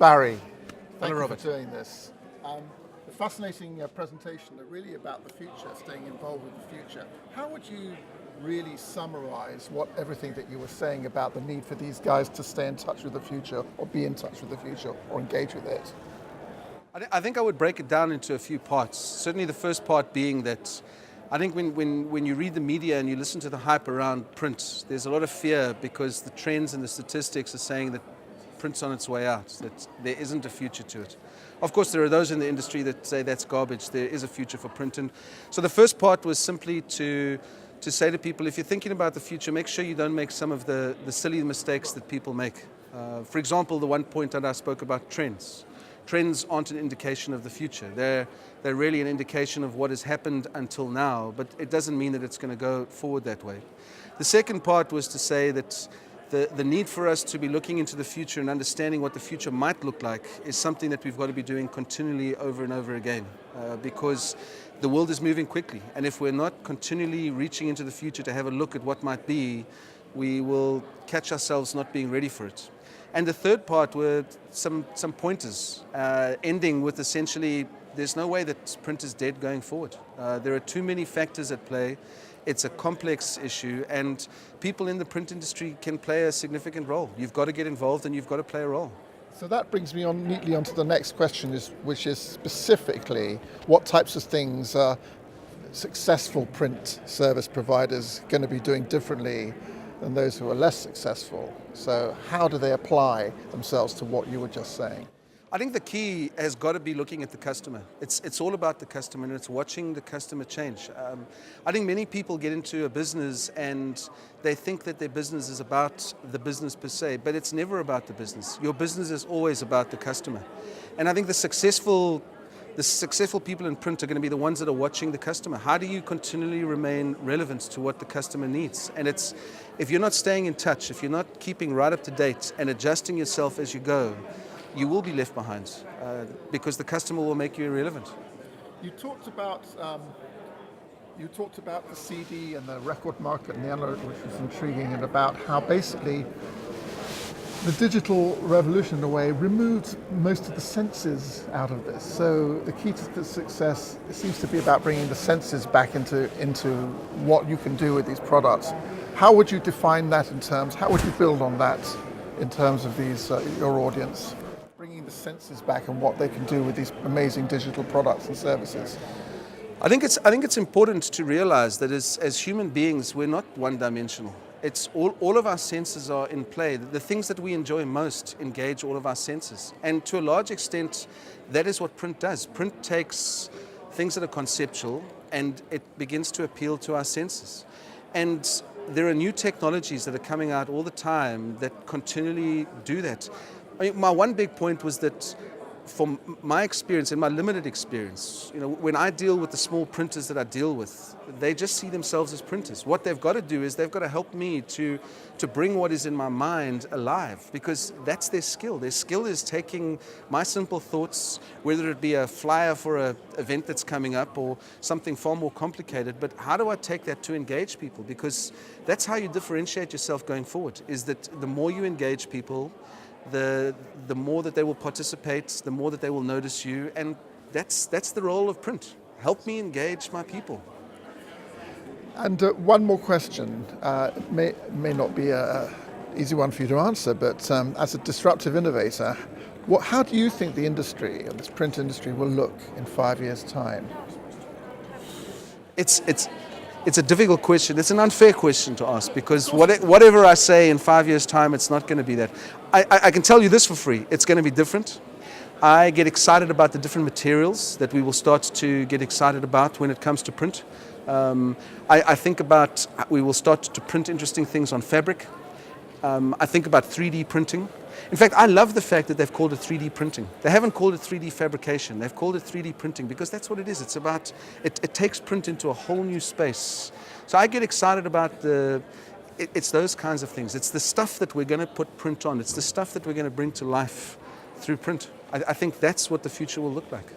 Barrie, thank Hello, you Robert. for doing this. A fascinating presentation, really about the future, staying involved with the future. How would you really summarize everything that you were saying about the need for these guys to stay in touch with the future, or be in touch with the future, or engage with it? I think I would break it down into a few parts. Certainly the first part being that I think when you read the media and you listen to the hype around print, there's a lot of fear because the trends and the statistics are saying that print's on its way out, that there isn't a future to it. Of course, there are those in the industry that say that's garbage. There is a future for print. And so the first part was simply to say to people, if you're thinking about the future, make sure you don't make some of the silly mistakes that people make. For example, the one point that I spoke about, trends. Trends aren't an indication of the future. They're really an indication of what has happened until now, but it doesn't mean that it's going to go forward that way. The second part was to say that the need for us to be looking into the future and understanding what the future might look like is something that we've got to be doing continually over and over again, because the world is moving quickly, and if we're not continually reaching into the future to have a look at what might be, we will catch ourselves not being ready for it. And the third part were some pointers, ending with essentially, there's no way that print is dead going forward. There are too many factors at play. It's a complex issue, and people in the print industry can play a significant role. You've got to get involved and you've got to play a role. So that brings me on neatly onto the next question, which is specifically what types of things are successful print service providers going to be doing differently than those who are less successful? So how do they apply themselves to what you were just saying? I think the key has got to be looking at the customer. It's all about the customer, and it's watching the customer change. I think many people get into a business and they think that their business is about the business per se, but it's never about the business. Your business is always about the customer. And I think the successful people in print are going to be the ones that are watching the customer. How do you continually remain relevant to what the customer needs? And if you're not staying in touch, if you're not keeping right up to date and adjusting yourself as you go, you will be left behind because the customer will make you irrelevant. You talked about the CD and the record market and the analog, which was intriguing, and about how basically the digital revolution, in a way, removed most of the senses out of this. So the key to the success seems to be about bringing the senses back into what you can do with these products. How would you define that how would you build on that in terms of your audience? Bringing the senses back and what they can do with these amazing digital products and services. I think it's important to realize that as human beings, we're not one-dimensional. It's all of our senses are in play. The things that we enjoy most engage all of our senses. And to a large extent, that is what print does. Print takes things that are conceptual and it begins to appeal to our senses. And there are new technologies that are coming out all the time that continually do that. I mean, my one big point was that from my experience and my limited experience, when I deal with the small printers that I deal with, they just see themselves as printers. What they've got to do is they've got to help me to bring what is in my mind alive, because that's their skill. Their skill is taking my simple thoughts, whether it be a flyer for an event that's coming up or something far more complicated, but how do I take that to engage people? Because that's how you differentiate yourself going forward, is that the more you engage people, the more that they will participate, the more that they will notice you, and that's the role of print. Help me engage my people. And one more question, may not be an easy one for you to answer, but as a disruptive innovator, how do you think the industry, this print industry, will look in 5 years' time? It's a difficult question. It's an unfair question to ask, because whatever I say in 5 years' time, it's not going to be that. I can tell you this for free. It's going to be different. I get excited about the different materials that we will start to get excited about when it comes to print. I think about we will start to print interesting things on fabric. I think about 3D printing. In fact, I love the fact that they've called it 3D printing. They haven't called it 3D fabrication. They've called it 3D printing because that's what it is. It's about, it takes print into a whole new space. So I get excited about it's those kinds of things. It's the stuff that we're going to put print on. It's the stuff that we're going to bring to life through print. I think that's what the future will look like.